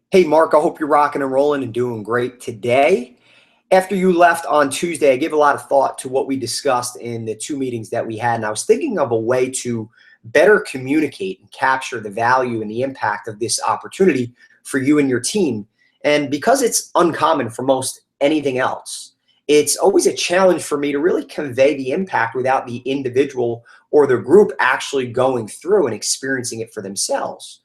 Hey, Mark, I hope you're rocking and rolling and doing great today. After you left on Tuesday, I gave a lot of thought to what we discussed in the two meetings that we had. And I was thinking of a way to better communicate and capture the value and the impact of this opportunity for you and your team. And because it's uncommon for most anything else, it's always a challenge for me to really convey the impact without the individual or the group actually going through and experiencing it for themselves.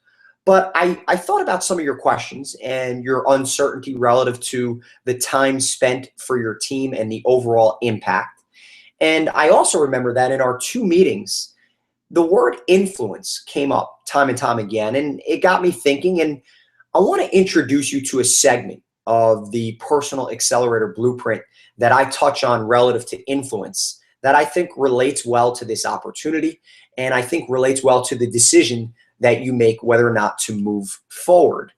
But I thought about some of your questions and your uncertainty relative to the time spent for your team and the overall impact. And I also remember that in our two meetings, the word influence came up time and time again. And it got me thinking. And I want to introduce you to a segment of the personal accelerator blueprint that I touch on relative to influence that I think relates well to this opportunity. And I think relates well to the decision that you make whether or not to move forward.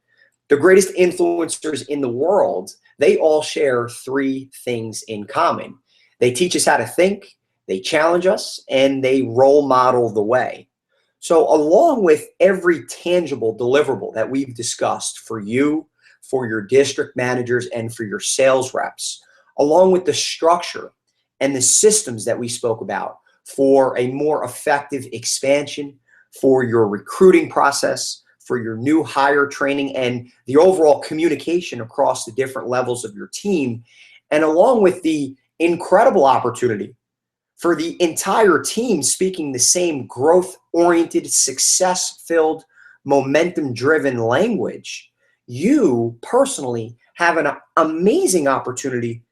The greatest influencers in the world, they all share three things in common. They teach us how to think, they challenge us, and they role model the way. So along with every tangible deliverable that we've discussed for you, for your district managers, and for your sales reps, along with the structure and the systems that we spoke about for a more effective expansion, for your recruiting process, for your new hire training, and the overall communication across the different levels of your team, and along with the incredible opportunity for the entire team speaking the same growth-oriented, success-filled, momentum-driven language, you personally have an amazing opportunity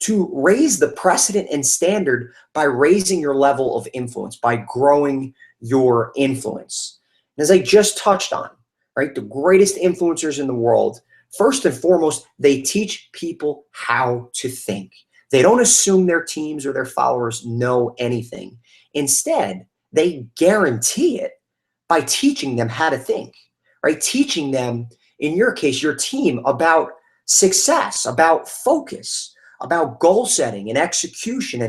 to raise the precedent and standard by raising your level of influence, by growing your influence. And as I just touched on, right, the greatest influencers in the world, first and foremost, they teach people how to think. They don't assume their teams or their followers know anything. Instead, they guarantee it by teaching them how to think, right? Teaching them, in your case, your team, about success, about focus, about goal setting and execution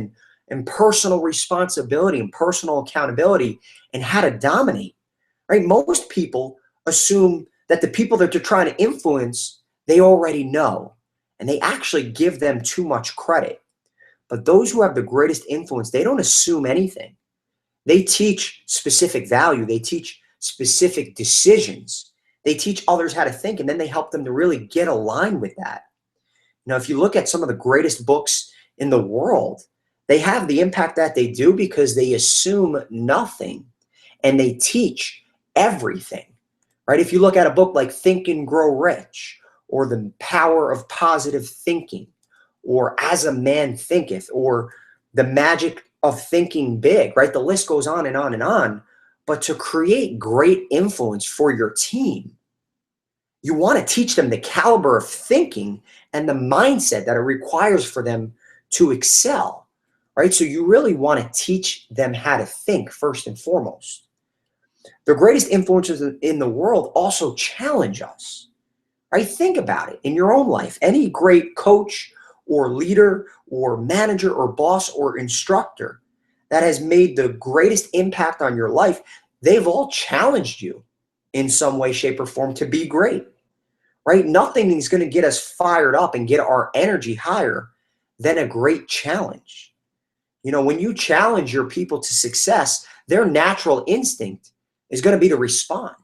and personal responsibility and personal accountability and how to dominate, right? Most people assume that the people that they're trying to influence, they already know, and they actually give them too much credit. But those who have the greatest influence, they don't assume anything. They teach specific value. They teach specific decisions. They teach others how to think, and then they help them to really get aligned with that. If you look at some of the greatest books in the world, they have the impact that they do because they assume nothing and they teach everything, right? If you look at a book like Think and Grow Rich, or The Power of Positive Thinking, or As a Man Thinketh, or The Magic of Thinking Big, right? The list goes on and on and on. But to create great influence for your team, you want to teach them the caliber of thinking and the mindset that it requires for them to excel, right? So you really want to teach them how to think first and foremost. The greatest influencers in the world also challenge us, right? Think about it in your own life. Any great coach or leader or manager or boss or instructor that has made the greatest impact on your life, they've all challenged you in some way, shape, or form to be great, right? Nothing is going to get us fired up and get our energy higher than a great challenge. When you challenge your people to success, their natural instinct is going to be to respond.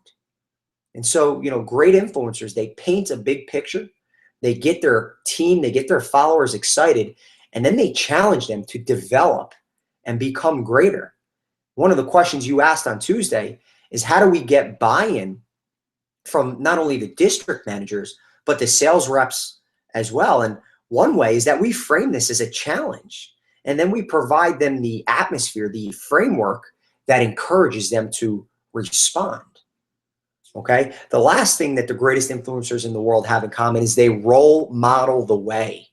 And so, great influencers, they paint a big picture. They get their team, they get their followers excited, and then they challenge them to develop and become greater. One of the questions you asked on Tuesday is, how do we get buy-in from not only the district managers, but the sales reps as well? And one way is that we frame this as a challenge, and then we provide them the atmosphere, the framework that encourages them to respond. Okay. The last thing that the greatest influencers in the world have in common is they role model the way.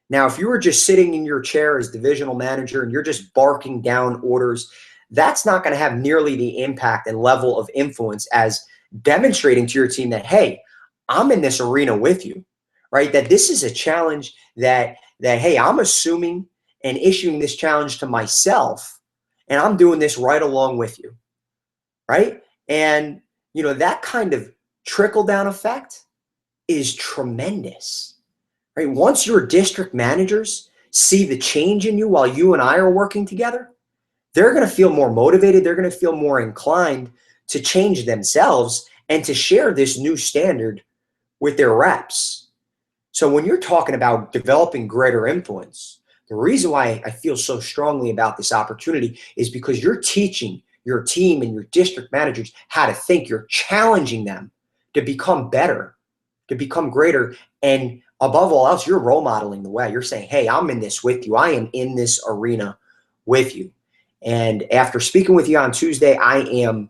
Now, if you were just sitting in your chair as divisional manager and you're just barking down orders, that's not going to have nearly the impact and level of influence as demonstrating to your team that, hey, I'm in this arena with you, right? That this is a challenge that hey, I'm assuming and issuing this challenge to myself, and I'm doing this right along with you, right? And that kind of trickle down effect is tremendous, right? Once your district managers see the change in you while you and I are working together, they're going to feel more motivated. They're going to feel more inclined to change themselves and to share this new standard with their reps. So when you're talking about developing greater influence, the reason why I feel so strongly about this opportunity is because you're teaching your team and your district managers how to think. You're challenging them to become better, to become greater. And above all else, you're role modeling the way. You're saying, hey, I'm in this with you. I am in this arena with you. And after speaking with you on Tuesday, I am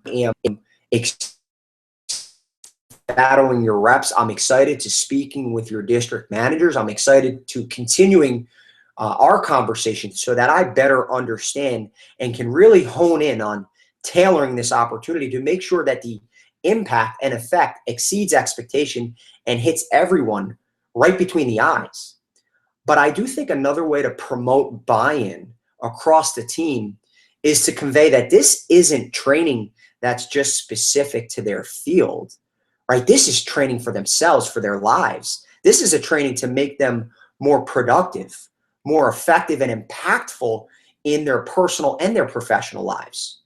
battling your reps. I'm excited to speaking with your district managers. I'm excited to continuing our conversation so that I better understand and can really hone in on tailoring this opportunity to make sure that the impact and effect exceeds expectation and hits everyone right between the eyes. But I do think another way to promote buy-in across the team is to convey that this isn't training that's just specific to their field, right? This is training for themselves, for their lives. This is a training to make them more productive, more effective, and impactful in their personal and their professional lives,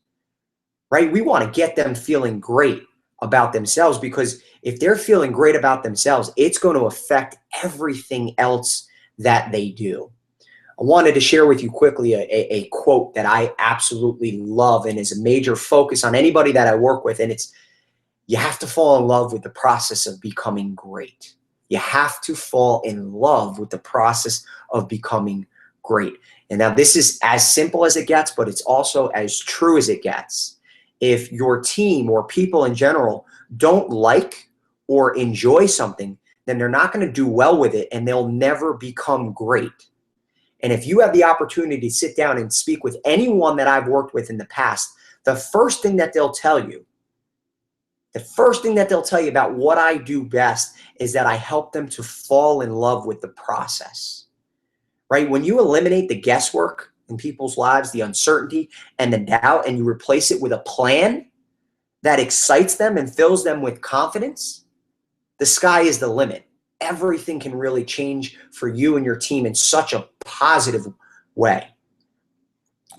right? We want to get them feeling great about themselves, because if they're feeling great about themselves, it's going to affect everything else that they do. I wanted to share with you quickly a quote that I absolutely love and is a major focus on anybody that I work with, and it's, you have to fall in love with the process of becoming great. You have to fall in love with the process of becoming great. And now this is as simple as it gets, but it's also as true as it gets. If your team or people in general don't like or enjoy something, then they're not going to do well with it and they'll never become great. And if you have the opportunity to sit down and speak with anyone that I've worked with in the past, the first thing that they'll tell you about what I do best is that I help them to fall in love with the process, right? When you eliminate the guesswork in people's lives, the uncertainty and the doubt, and you replace it with a plan that excites them and fills them with confidence, the sky is the limit. Everything can really change for you and your team in such a positive way.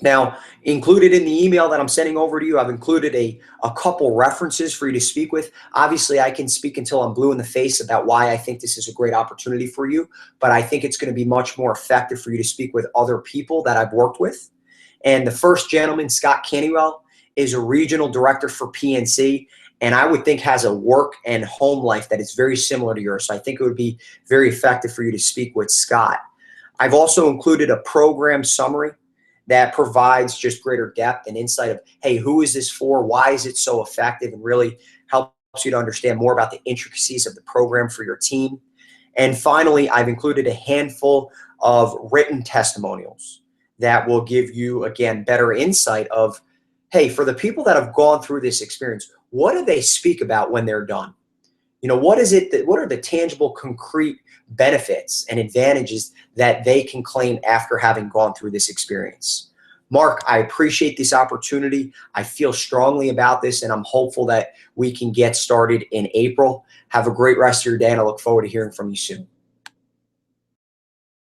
Now, included in the email that I'm sending over to you, I've included a couple references for you to speak with. Obviously, I can speak until I'm blue in the face about why I think this is a great opportunity for you, but I think it's going to be much more effective for you to speak with other people that I've worked with. And the first gentleman, Scott Cannywell, is a regional director for PNC, and I would think has a work and home life that is very similar to yours. So I think it would be very effective for you to speak with Scott. I've also included a program summary that provides just greater depth and insight of, hey, who is this for? Why is it so effective? And really helps you to understand more about the intricacies of the program for your team. And finally, I've included a handful of written testimonials that will give you, again, better insight of, hey, for the people that have gone through this experience, what do they speak about when they're done? You know, what are the tangible, concrete benefits and advantages that they can claim after having gone through this experience? Mark, I appreciate this opportunity. I feel strongly about this, and I'm hopeful that we can get started in April. Have a great rest of your day, and I look forward to hearing from you soon.